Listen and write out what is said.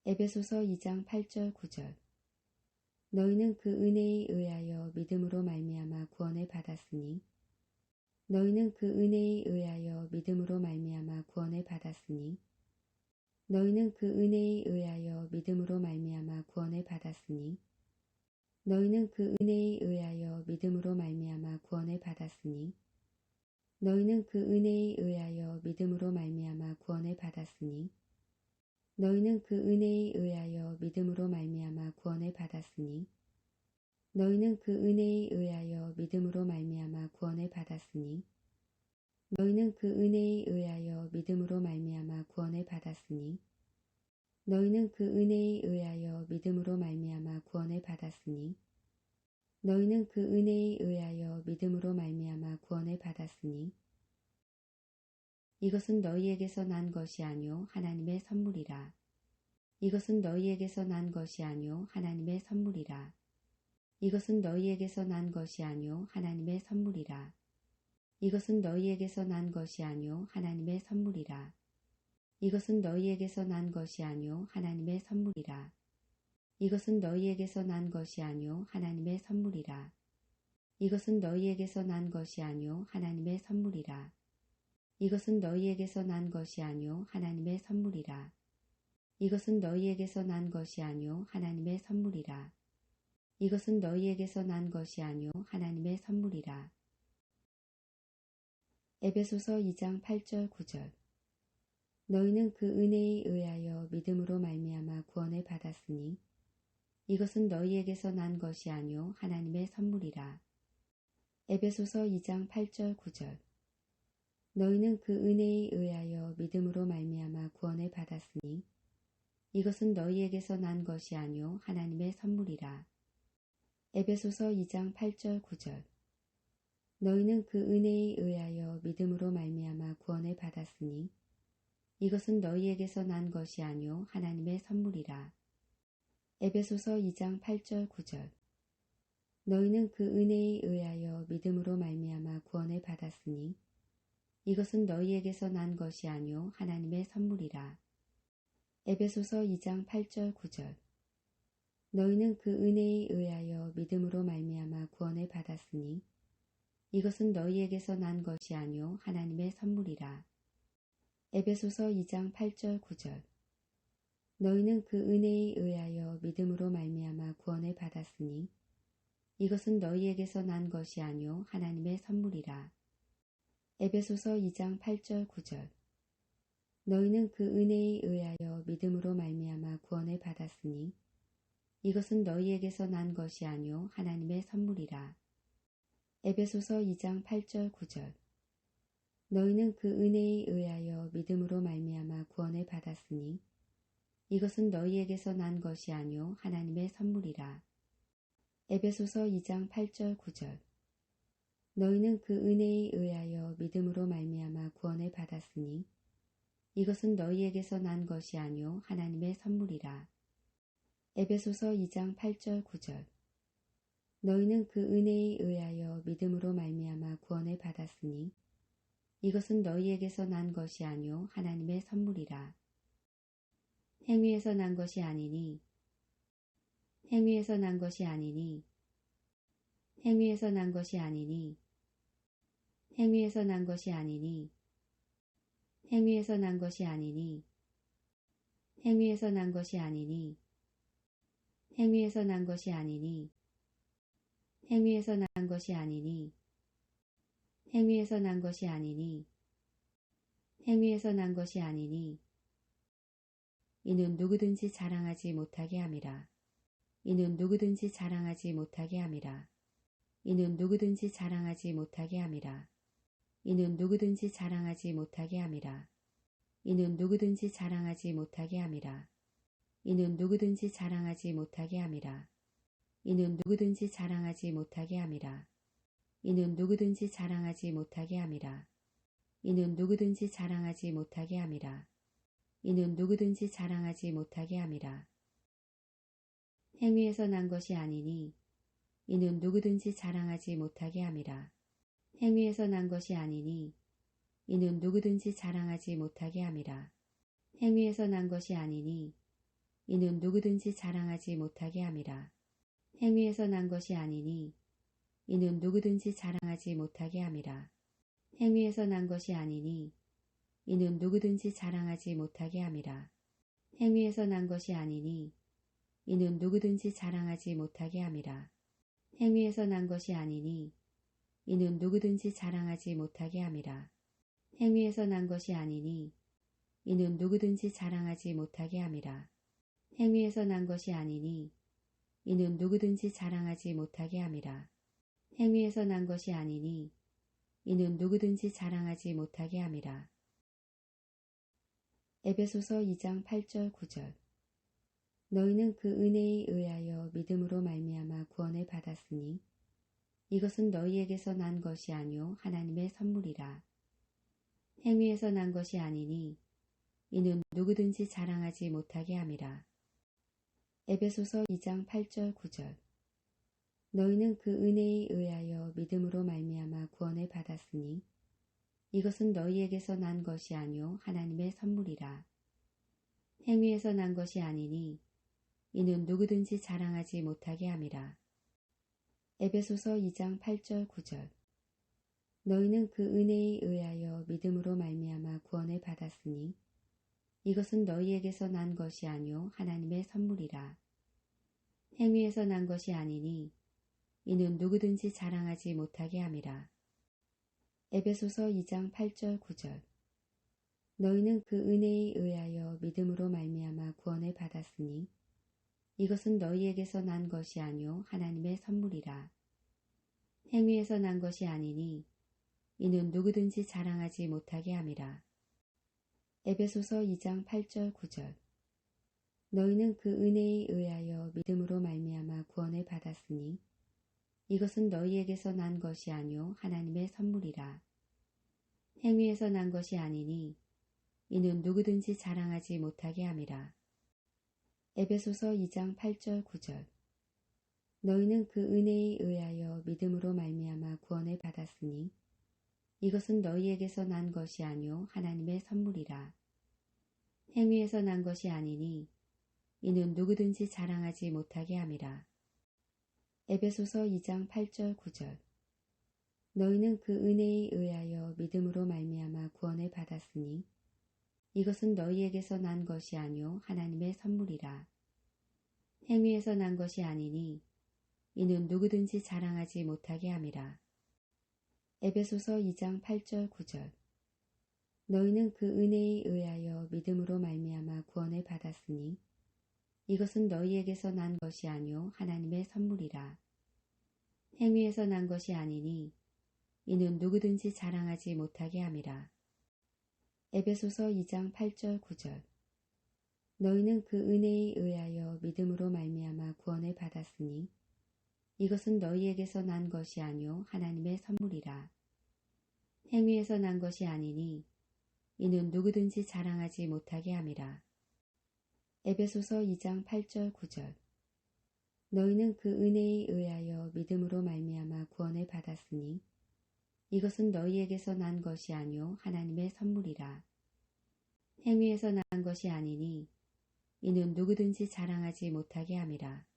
에베소서 2장 8절 9절. 너희는 그 은혜에 의하여 믿음으로 말미암아 구원을 받았으니 너희는 그 은혜에 의하여 믿음으로 말미암아 구원을 받았으니 너희는 그 은혜에 의하여 믿음으로 말미암아 구원을 받았으니 너희는 그 은혜에 의하여 믿음으로 말미암아 구원을 받았으니 너희는 그 은혜에 의하여 믿음으로 말미암아 구원을 받았으니 너희는 그 은혜에 의하여 믿음으로 말미암아 구원을 받았으니 너희는 그 은혜에 의하여 믿음으로 말미암아 구원을 받았으니 너희는 그 은혜에 의하여 믿음으로 말미암아 구원을 받았으니 너희는 그 은혜에 의하여 믿음으로 말미암아 구원을 받았으니 너희는 그 은혜에 의하여 믿음으로 말미암아 구원을 받았으니 이것은 너희에게서 난 것이 아니요 하나님의 선물이라. 이것은 너희에게서 난 것이 아니요 하나님의 선물이라. 이것은 너희에게서 난 것이 아니요 하나님의 선물이라. 이것은 너희에게서 난 것이 아니요 하나님의 선물이라. 이것은 너희에게서 난 것이 아니요 하나님의 선물이라. 이것은 너희에게서 난 것이 아니요 하나님의 선물이라. 이것은 너희에게서 난 것이 아니요 하나님의 선물이라. 이것은 너희에게서 난 것이 아니요 하나님의 선물이라. 이것은 너희에게서 난 것이 아니요 하나님의 선물이라. 이것은 너희에게서 난 것이 아니요 하나님의 선물이라. 에베소서 2장 8절 9절. 너희는 그 은혜에 의하여 믿음으로 말미암아 구원을 받았으니 이것은 너희에게서 난 것이 아니요 하나님의 선물이라. 에베소서 2장 8절 9절. 너희는 그 은혜에 의하여 믿음으로 말미암아 구원을 받았으니 이것은 너희에게서 난 것이 아니요 하나님의 선물이라. 에베소서 2장 8절 9절. 너희는 그 은혜에 의하여 믿음으로 말미암아 구원을 받았으니 이것은 너희에게서 난 것이 아니요 하나님의 선물이라. 에베소서 2장 8절 9절. 너희는 그 은혜에 의하여 믿음으로 말미암아 구원을 받았으니 이것은 너희에게서 난 것이 아니요 하나님의 선물이라. 에베소서 2장 8절 9절. 너희는 그 은혜에 의하여 믿음으로 말미암아 구원을 받았으니 이것은 너희에게서 난 것이 아니요 하나님의 선물이라. 에베소서 2장 8절 9절. 너희는 그 은혜에 의하여 믿음으로 말미암아 구원을 받았으니 이것은 너희에게서 난 것이 아니요 하나님의 선물이라. 에베소서 2장 8절 9절. 너희는 그 은혜에 의하여 믿음으로 말미암아 구원을 받았으니 이것은 너희에게서 난 것이 아니요 하나님의 선물이라. 에베소서 2장 8절 9절. 너희는 그 은혜에 의하여 믿음으로 말미암아 구원을 받았으니 이것은 너희에게서 난 것이 아니요 하나님의 선물이라. 에베소서 2장 8절 9절. 너희는 그 은혜에 의하여 믿음으로 말미암아 구원을 받았으니 이것은 너희에게서 난 것이 아니요 하나님의 선물이라. 에베소서 2장 8절 9절. 너희는 그 은혜에 의하여 믿음으로 말미암아 구원을 받았으니 이것은 너희에게서 난 것이 아니요 하나님의 선물이라. 행위에서 난 것이 아니니 행위에서 난 것이 아니니 행위에서 난 것이 아니니 행위에서 난 것이 아니니 행위에서 난 것이 아니니 행위에서 난 것이 아니니 행위에서 난 것이 아니니 행위에서 난 것이 아니니 행위에서 난 것이 아니니 행위에서 난 것이 아니니 이는 누구든지 자랑하지 못하게 함이라. 이는 누구든지 자랑하지 못하게 함이라. 이는 누구든지 자랑하지 못하게 함이라. 이는 누구든지 자랑하지 못하게 함이라. 이는 누구든지 자랑하지 못하게 함이라. 이는 누구든지 자랑하지 못하게 함이라. 이는 누구든지 자랑하지 못하게 함이라. 이는 누구든지 자랑하지 못하게 함이라. 이는 누구든지 자랑하지 못하게 함이라. 이는 누구든지 자랑하지 못하게 함이라. 행위에서 난 것이 아니니 이는 누구든지 자랑하지 못하게 함이라. 행위에서 난 것이 아니니 이는 누구든지 자랑하지 못하게 함이라. 행위에서 난 것이 아니니 이는 누구든지 자랑하지 못하게 함이라. 행위에서 난 것이 아니니 이는 누구든지 자랑하지 못하게 함이라. 행위에서 난 것이 아니니 이는 누구든지 자랑하지 못하게 함이라. 행위에서 난 것이 아니니 이는 누구든지 자랑하지 못하게 함이라. 행위에서 난 것이 아니니 이는 누구든지 자랑하지 못하게 함이라. 행위에서 난 것이 아니니 이는 누구든지 자랑하지 못하게 함이라. 행위에서 난 것이 아니니 이는 누구든지 자랑하지 못하게 함이라. 행위에서 난 것이 아니니 이는 누구든지 자랑하지 못하게 함이라. 에베소서 2장 8절 9절. 너희는 그 은혜에 의하여 믿음으로 말미암아 구원을 받았으니 이것은 너희에게서 난 것이 아니요 하나님의 선물이라. 행위에서 난 것이 아니니 이는 누구든지 자랑하지 못하게 함이라. 에베소서 2장 8절 9절. 너희는 그 은혜에 의하여 믿음으로 말미암아 구원을 받았으니 이것은 너희에게서 난 것이 아니요 하나님의 선물이라. 행위에서 난 것이 아니니 이는 누구든지 자랑하지 못하게 함이라. 에베소서 2장 8절 9절. 너희는 그 은혜에 의하여 믿음으로 말미암아 구원을 받았으니 이것은 너희에게서 난 것이 아니요 하나님의 선물이라. 행위에서 난 것이 아니니 이는 누구든지 자랑하지 못하게 함이라. 에베소서 2장 8절 9절. 너희는 그 은혜에 의하여 믿음으로 말미암아 구원을 받았으니 이것은 너희에게서 난 것이 아니요 하나님의 선물이라. 행위에서 난 것이 아니니 이는 누구든지 자랑하지 못하게 함이라. 에베소서 2장 8절 9절. 너희는 그 은혜에 의하여 믿음으로 말미암아 구원을 받았으니 이것은 너희에게서 난 것이 아니요 하나님의 선물이라. 행위에서 난 것이 아니니 이는 누구든지 자랑하지 못하게 함이라. 에베소서 2장 8절 9절. 너희는 그 은혜에 의하여 믿음으로 말미암아 구원을 받았으니 이것은 너희에게서 난 것이 아니요 하나님의 선물이라. 행위에서 난 것이 아니니 이는 누구든지 자랑하지 못하게 함이라. 에베소서 2장 8절 9절. 너희는 그 은혜에 의하여 믿음으로 말미암아 구원을 받았으니 이것은 너희에게서 난 것이 아니요 하나님의 선물이라. 행위에서 난 것이 아니니 이는 누구든지 자랑하지 못하게 함이라. 에베소서 2장 8절 9절. 너희는 그 은혜에 의하여 믿음으로 말미암아 구원을 받았으니 이것은 너희에게서 난 것이 아니요 하나님의 선물이라. 행위에서 난 것이 아니니 이는 누구든지 자랑하지 못하게 함이라. 에베소서 2장 8절 9절. 너희는 그 은혜에 의하여 믿음으로 말미암아 구원을 받았으니 이것은 너희에게서 난 것이 아니요 하나님의 선물이라. 행위에서 난 것이 아니니 이는 누구든지 자랑하지 못하게 함이라. 에베소서 2장 8절 9절. 너희는 그 은혜에 의하여 믿음으로 말미암아 구원을 받았으니 이것은 너희에게서 난 것이 아니요 하나님의 선물이라. 행위에서 난 것이 아니니 이는 누구든지 자랑하지 못하게 함이라.